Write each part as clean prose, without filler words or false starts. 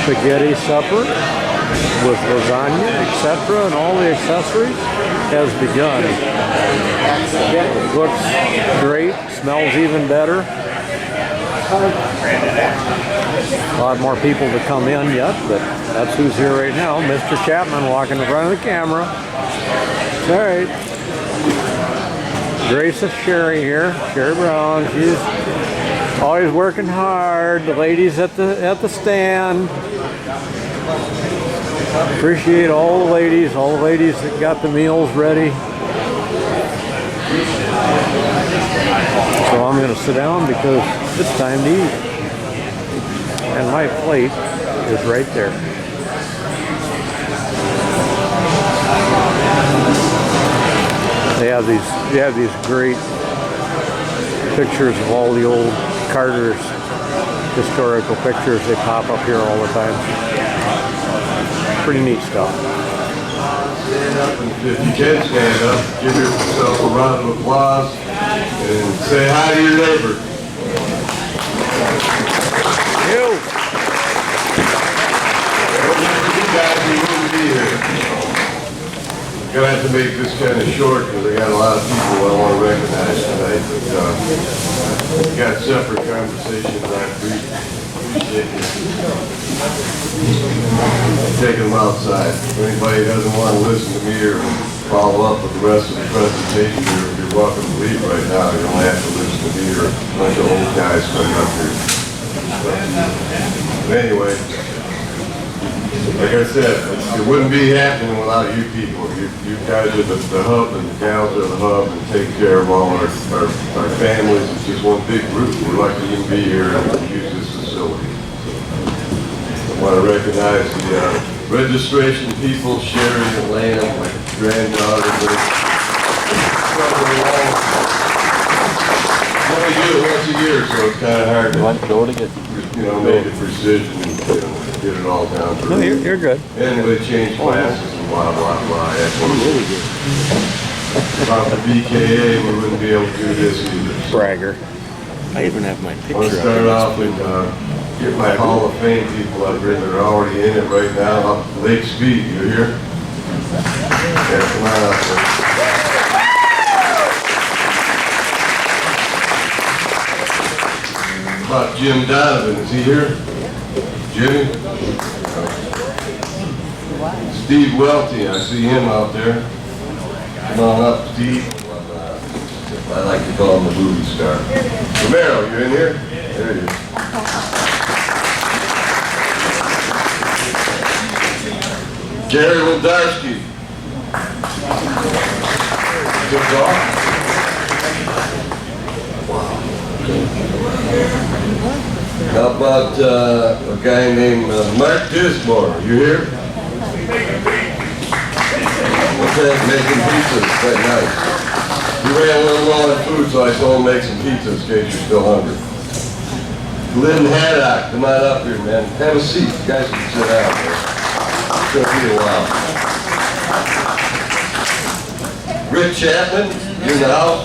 spaghetti supper with lasagna, etc., and all the accessories has begun. Looks great, smells even better. A lot more people to come in yet, but that's who's here right now. Mr. Chapman walking in front of the camera. All right. Grace is Sherry here. Sherry Brown. She's always working hard. The ladies at the stand. Appreciate all the ladies that got the meals ready. So I'm going to sit down because it's time to eat. And my plate is right there. They have these great pictures of all the old karters, historical pictures. They pop up here all the time. Pretty neat stuff. Stand up, and if you can stand up, give yourself a round of applause and say hi to your neighbor. You guys, you wouldn't be here. I'm gonna have to make this kind of short because I got a lot of people I want to recognize tonight. But we got separate conversations. I appreciate it. Taking them outside. If anybody doesn't want to listen to me or follow up with the rest of the presentation, you're welcome to leave right now. You don't have to listen to me or a bunch of old guys coming up here. But anyway, like I said, it wouldn't be happening without you people. You guys are the hub, and the gals are the hub, and take care of all our families. It's just one big group. We're lucky to even be here and use this facility. I want to recognize the registration people, Sherry and Lana, my granddaughter. Only do it once a year, so it's kind of hard to make a precision and get it all down. No, you're good. And they change classes and blah, blah, blah. Really good. Without the VKA, we wouldn't be able to do this either. Bragger. I even have my picture. I want to start off and get my Hall of Fame people up here that are already in it right now. Lake Speed, you here? Yeah, come on up there. How about Jim Donovan? Is he here? Jimmy? Steve Welty, I see him out there. Come on up, Steve. I like to call him the movie star. Romero, you in here? There he is. Gary Wildarski. Good dog. How about a guy named Mark Dismore? You here? Okay, making pizzas. Quite nice. He ran a little low on food, so I told him make some pizzas in case you're still hungry. Lynn Haddock, come on up here, man. Have a seat. You guys can sit down there. It's going to be a while. Rick Chapman, you in the house?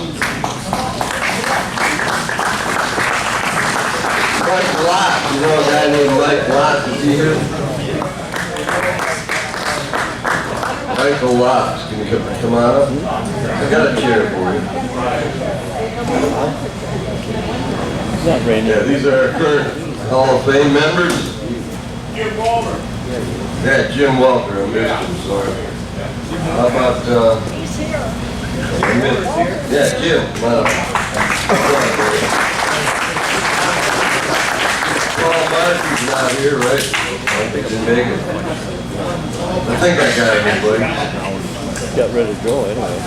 Mike Lott, you know a guy named Mike Lott, is he here? Michael Lott, can you come on up? I got a chair for you. Yeah, these are our current Hall of Fame members. Jim Walter. Yeah, Jim Walter, I missed him, sorry. How about, yeah, Jim, come on up. Paul Markey's not here, right? I think he didn't make it. I think I got everybody. Got ready to go anyway.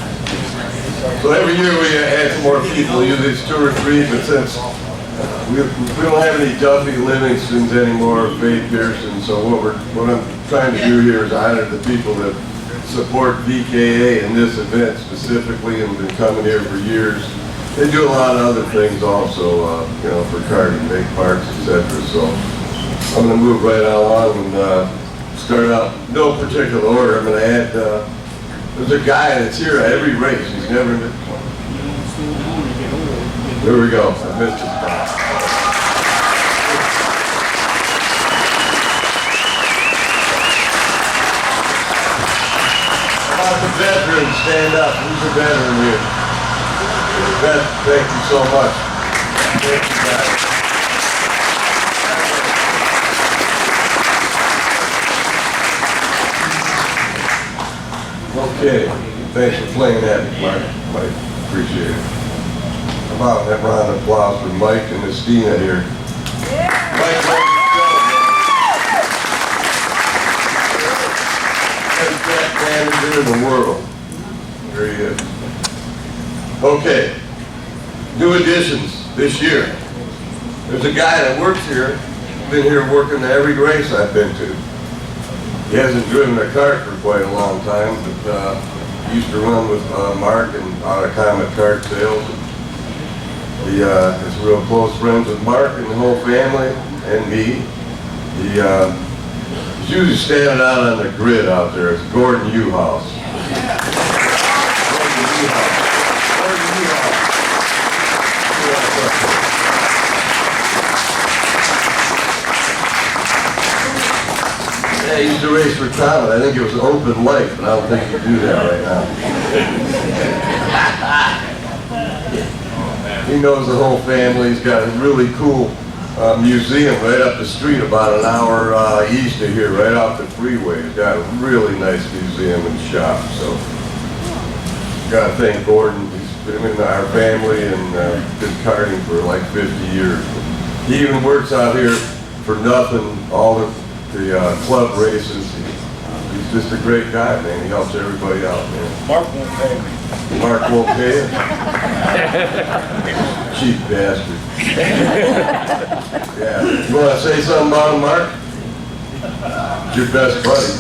So every year we add some more people, usually it's 2 or 3, but since we don't have any Duffy Livingstons anymore, Faith Pearson, so what I'm trying to do here is honor the people that support VKA in this event specifically and been coming here for years. They do a lot of other things also, you know, for karting, make parts, etc. So I'm going to move right along and start out, no particular order. I'm going to add, there's a guy that's here at every race. He's never been. There we go. I missed his spot. veteran stand up? Who's a veteran here? Thank you so much. Thank you guys. Okay, thanks for playing that, Mike. Appreciate it. How about that round of applause for Mike and Estina here? Mike, best manager in the world. There he is. Okay, new additions this year. There's a guy that works here, been here working every race I've been to. He hasn't driven a kart for quite a long time, but he used to run with Mark and out of Comet Kart Sales. He is real close friends with Mark and the whole family and me. He's usually standing out on the grid out there. It's Gordon Uhouse. Yeah, he used to race for Comet. I think it was an open light, but I don't think he can do that right now. He knows the whole family. He's got a really cool museum right up the street, about an hour east of here, right off the freeway. He's got a really nice museum and shop. So, got to thank Gordon. He's been in our family and been karting for like 50 years. He even works out here for nothing, all the club races. He's just a great guy, man. He helps everybody out, man. Mark won't pay me. Mark won't pay you? Cheap bastard. Yeah. You want to say something about him, Mark? Your best buddy.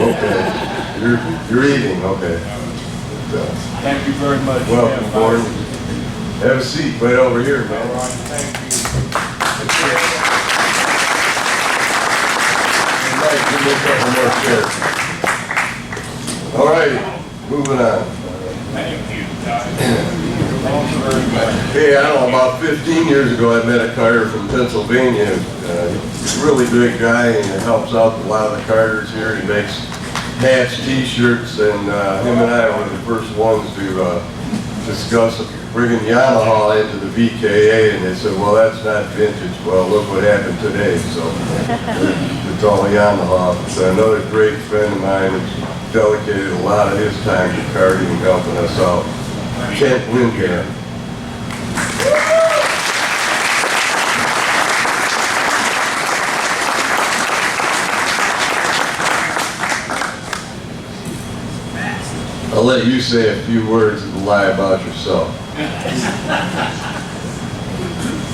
Okay. You're eating, okay. Thank you very much. Welcome, Gordon. Have a seat right over here, man. All right, thank you. All right, moving on. Thank you, guys. Thank you very much. Hey, I don't know, about 15 years ago I met a karter from Pennsylvania. He's a really big guy and he helps out a lot of the karters here. He makes hats, t-shirts, and him and I were the first ones to discuss bringing Yamaha into the VKA, and they said, well, that's not vintage. Well, look what happened today. So it's all Yamaha. So another great friend of mine has dedicated a lot of his time to karting and helping us out. Kent Windham. I'll let you say a few words and lie about yourself.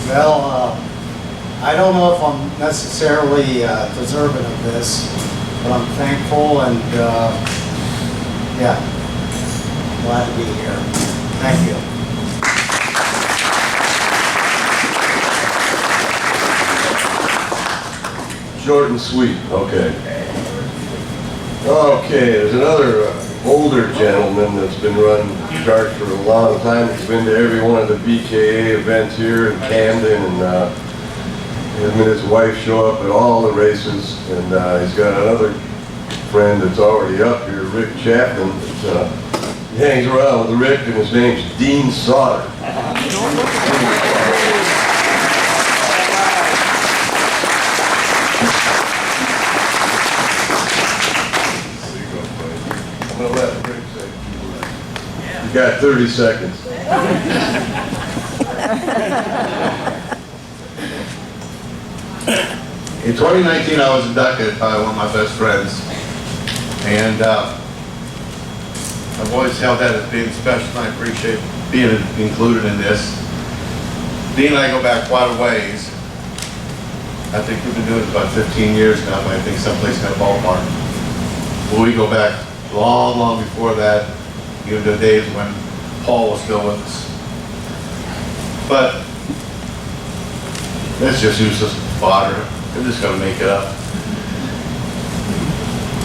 Well, I don't know if I'm necessarily deserving of this, but I'm thankful and yeah, glad to be here. Thank you. Short and sweet, okay. Okay, there's another older gentleman that's been running karts for a long time. He's been to every one of the VKA events here in Camden, and him and his wife show up at all the races. And he's got another friend that's already up here, Rick Chapman. He hangs around with Rick, and his name's Dean Sauter. You got 30 seconds. In 2019, I was inducted by one of my best friends, and I've always held that as being special, and I appreciate being included in this. Dean and I go back quite a ways. I think we've been doing it about 15 years now, but I think someplace in that ballpark. But we go back long, long before that, even to the days when Paul was still with us. But that's just useless fodder. We're just going to make it up.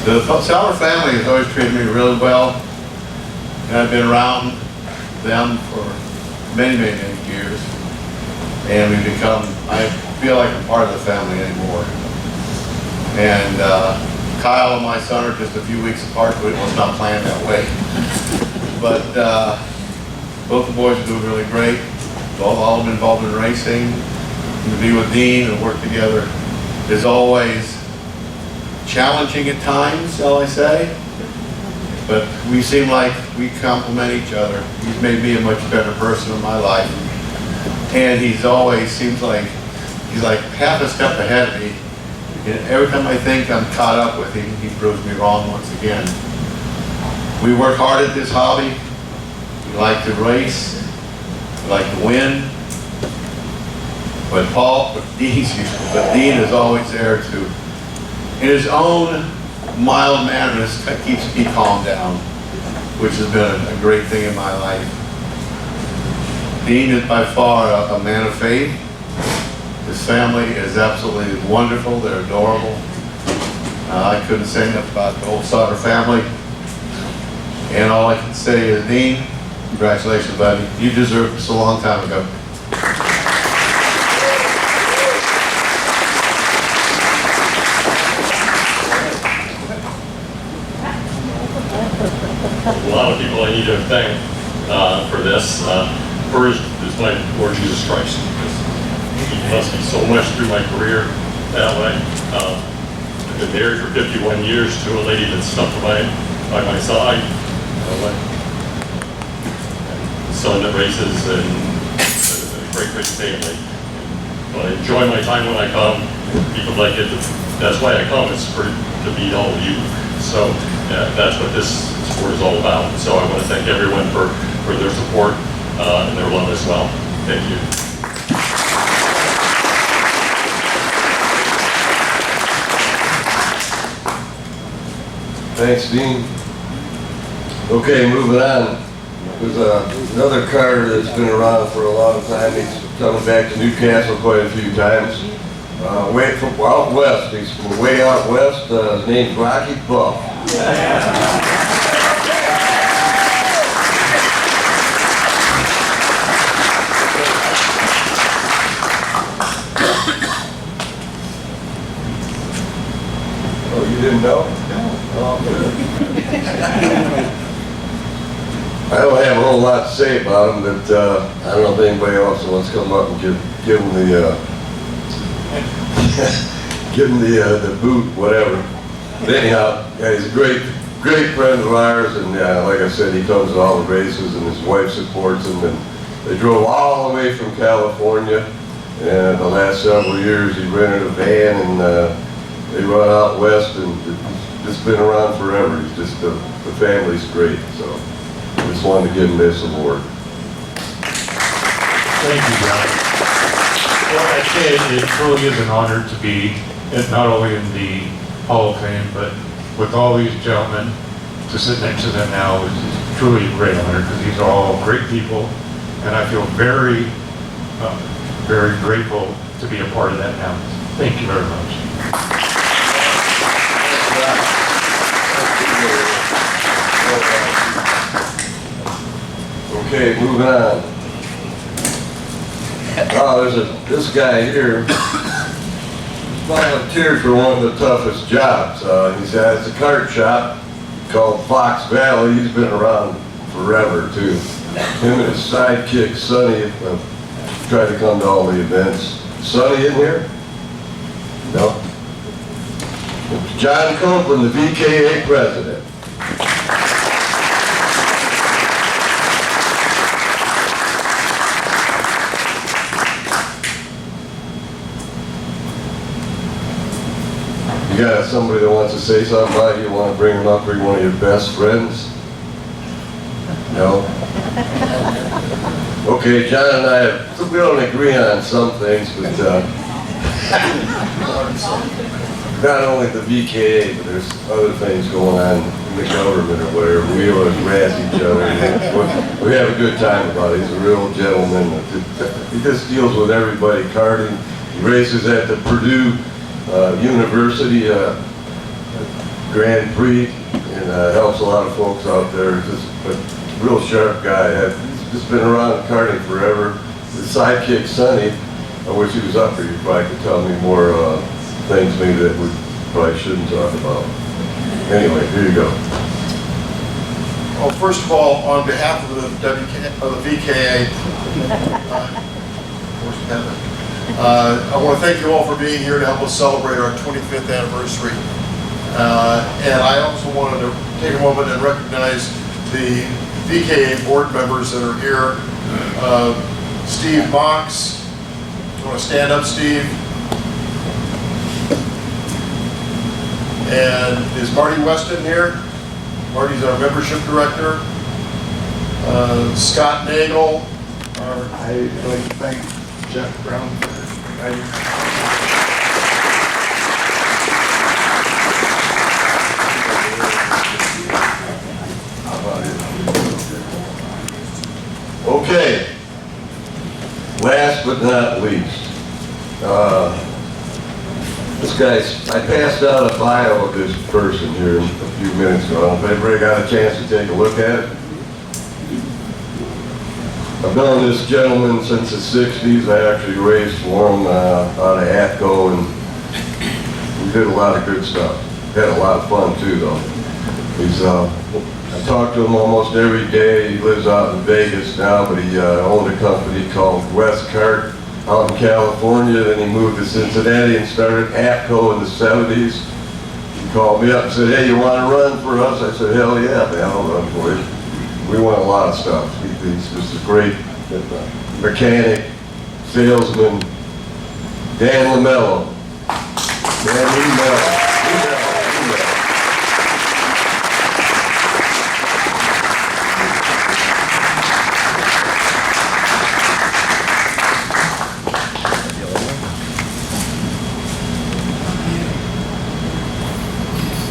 The Sauter family has always treated me really well, and I've been around them for many, many, many years. And we've become, I feel like I'm part of the family anymore. And Kyle and my son are just a few weeks apart, but it was not planned that way. But both the boys are doing really great. All of them involved in racing. And to be with Dean and work together is always challenging at times, shall I say. But we seem like we complement each other. He's made me a much better person in my life. And he's always seems like he's like half a step ahead of me. And every time I think I'm caught up with him, he proves me wrong once again. We work hard at this hobby. We like to race. We like to win. But Dean is always there to, in his own mild manner, keeps me calmed down, which has been a great thing in my life. Dean is by far a man of faith. His family is absolutely wonderful. They're adorable. I couldn't say enough about the old Sauter family. And all I can say is, Dean, congratulations, buddy. You deserved this a long time ago. A lot of people I need to thank for this. First is my Lord Jesus Christ. He blessed me so much through my career that way. I've been married for 51 years to a lady that stuck by my side. A son that races and a great family. But I enjoy my time when I come. People like it. That's why I come. It's to meet all of you. So that's what this sport is all about. So I want to thank everyone for their support and their love as well. Thank you. Thanks, Dean. Okay, moving on. There's another car that's been around for a long time. He's coming back to New Castle quite a few times. Way from out west. He's from way out west. His name's Rocky Buff. Oh, you didn't know? Oh, good. I don't have a whole lot to say about him, but I don't know if anybody else wants to come up and give him the give him the boot, whatever. But anyhow, yeah, he's a great friend of ours, and like I said, he comes to all the races, and his wife supports him. And they drove all the way from California, and the last several years he rented a van, and they run out west, and it's just been around forever. He's just the family's great, so I just wanted to give him this award. Thank you, John. Well, I'd say it truly is an honor to be not only in the Hall of Fame, but with all these gentlemen, to sit next to them now is truly a great honor, because these are all great people, and I feel very, very grateful to be a part of that now. Thank you very much. Okay, moving on. Oh, there's this guy here volunteered for one of the toughest jobs. He has a kart shop called Fox Valley. He's been around forever too. Him and his sidekick Sonny try to come to all the events. Sonny in here? No. John Copeland, the VKA president. You got somebody that wants to say something about you? You want to bring them up? Or you one of your best friends? No? Okay, John and I, we don't agree on some things, but not only the VKA, but there's other things going on in the government or whatever. We always razz each other. We have a good time about it. He's a real gentleman. He just deals with everybody karting. He races at the Purdue University Grand Prix and helps a lot of folks out there. Just a real sharp guy. He's just been around karting forever. His sidekick Sonny, I wish he was up here. You probably could tell me more things maybe that we probably shouldn't talk about. Anyway, here you go. Well, first of all, on behalf of the VKA, I want to thank you all for being here to help us celebrate our 25th anniversary. And I also wanted to take a moment and recognize the VKA board members that are here. Steve Mox, you want to stand up, Steve? And is Marty Weston here? Marty's our membership director. Scott Nagel. I'd like to thank Jeff Brown for inviting me. Okay. Last but not least, this guy's, I passed out a bio of this person here a few minutes ago. I don't know if everybody got a chance to take a look at it. I've known this gentleman since the 60s. I actually raced for him out of ATCO, and we did a lot of good stuff. Had a lot of fun too, though. He's, I talk to him almost every day. He lives out in Vegas now, but he owned a company called West Kart out in California. Then he moved to Cincinnati and started ATCO in the 70s. He called me up and said, "Hey, you want to run for us?" I said, "Hell yeah, man, I'll run for you." We won a lot of stuff. He's just a great mechanic, salesman. Dan Lamello. Dan Lamello.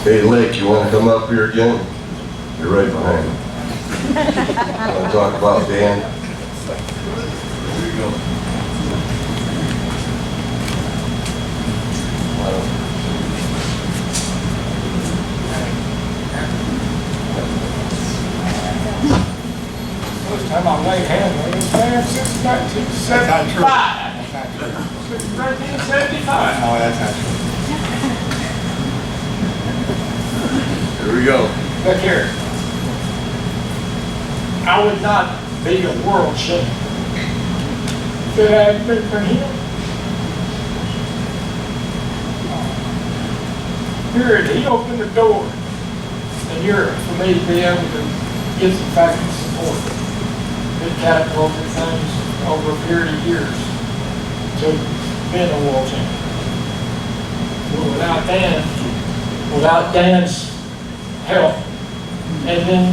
Hey, Lake, you want to come up here again? You're right behind me. Want to talk about Dan? Here you go. First time I laid hands on this man since 1975. Since 1975. Oh, that's not true. Here we go. Look here. I would not be a world champion if it hadn't been for him. Here, he opened the door in Europe for me to be able to get some factory support. It catapulted things over a period of years to being a world champion. Well, without Dan's help, and then,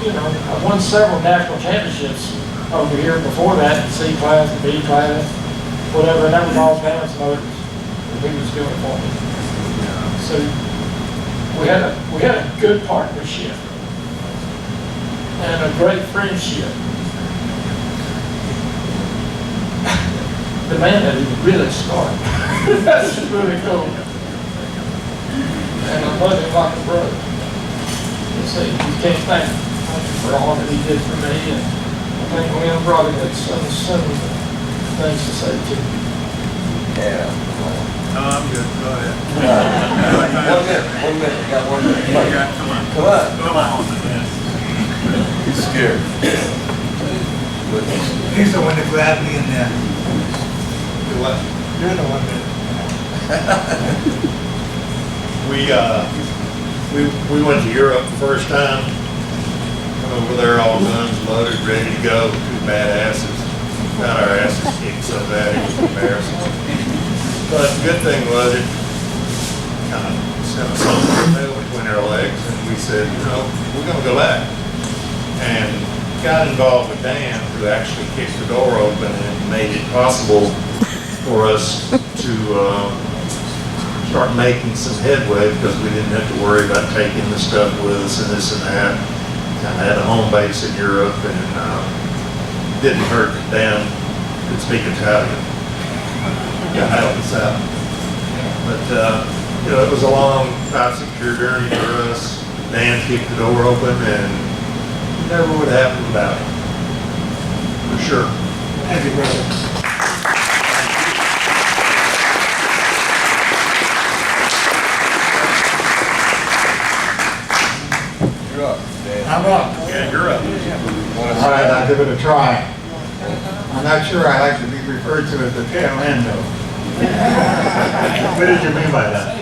you know, I won several national championships over here before that, C class and B class, whatever, and that was all Dan's motors that he was doing for me. So we had a good partnership and a great friendship. The man that he really started. That's really cool. And I love him like a brother. You see, you can't thank him for all that he did for me, and I think Lynn probably had some things to say too. Yeah. No, I'm good. Go ahead. 1 minute. Got 1 minute. Come on. He's scared. He's the one that grabbed me in there. What? You're the one that. We went to Europe the first time. Went over there all guns loaded, ready to go. Two badasses. Got our asses kicked so bad it was embarrassing. But the good thing was it kind of sent us on the tail between our legs, and we said, you know, we're going to go back. And got involved with Dan, who actually kicked the door open and made it possible for us to start making some headway, because we didn't have to worry about taking the stuff with us and this and that. Kind of had a home base in Europe, and didn't hurt that Dan could speak Italian. Yeah, help us out. But you know, it was a long, not secure journey for us. Dan kept the door open, and it never would happen without him. For sure. Thank you, brother. I'm up. Yeah, you're up. All right, I'll give it a try. I'm not sure I like to be referred to as the tail end though. What did you mean by that?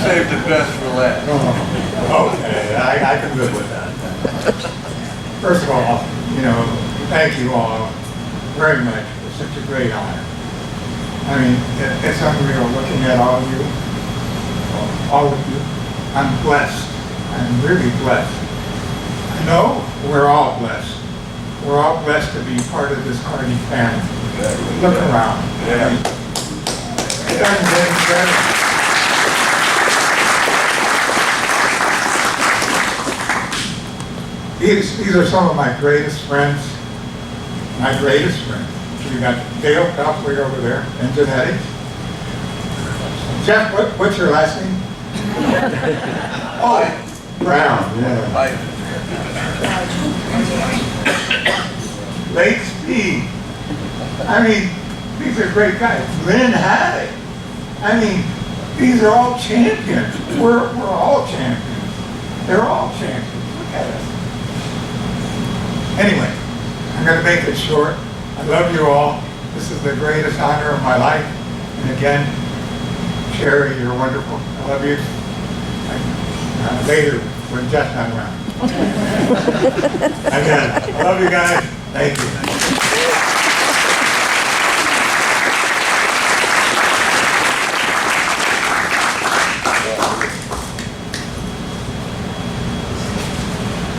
Save the best for last. Okay, I can live with that. First of all, thank you all very much for such a great honor. I mean, it's unreal looking at all of you. I'm blessed. I'm really blessed. I know we're all blessed. We're all blessed to be part of this karting family. Look around. Yeah. It doesn't get any better. These are some of my greatest friends. My greatest friends. We got Dale Copley over there, Engine Headaches. Jeff, what's your last name? Oh, Brown, yeah. Lake Speed. I mean, these are great guys. Lynn Haddock. I mean, these are all champions. We're all champions. They're all champions. Look at us. Anyway, I'm going to make it short. I love you all. This is the greatest honor of my life. And again, Sherry, you're wonderful. I love you. Later, when Jeff's not around. Again, I love you guys. Thank you.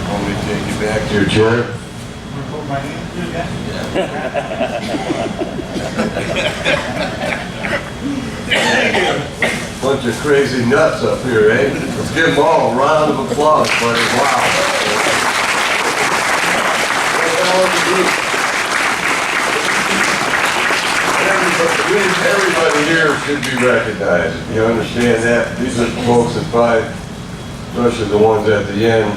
Want me to take you back to your chair? Put my hand through that? Bunch of crazy nuts up here, eh? Let's give them all a round of applause, buddy. Wow. Everybody here should be recognized. You understand that? These are the folks that find, especially the ones at the end,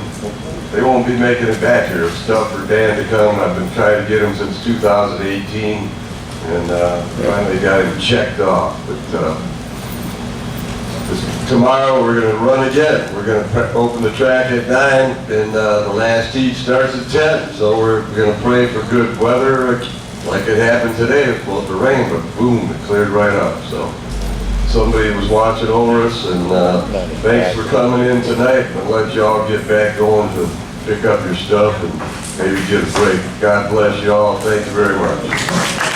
they won't be making it back here. Stuff for Dan to come. I've been trying to get him since 2018, and finally got him checked off. But tomorrow we're going to run again. We're going to open the track at 9, and the last heat starts at 10. So we're going to pray for good weather, like it happened today. It was supposed to rain, but boom, it cleared right up. So somebody was watching over us, and thanks for coming in tonight. I'll let y'all get back going to pick up your stuff and maybe get a break. God bless you all. Thank you very much.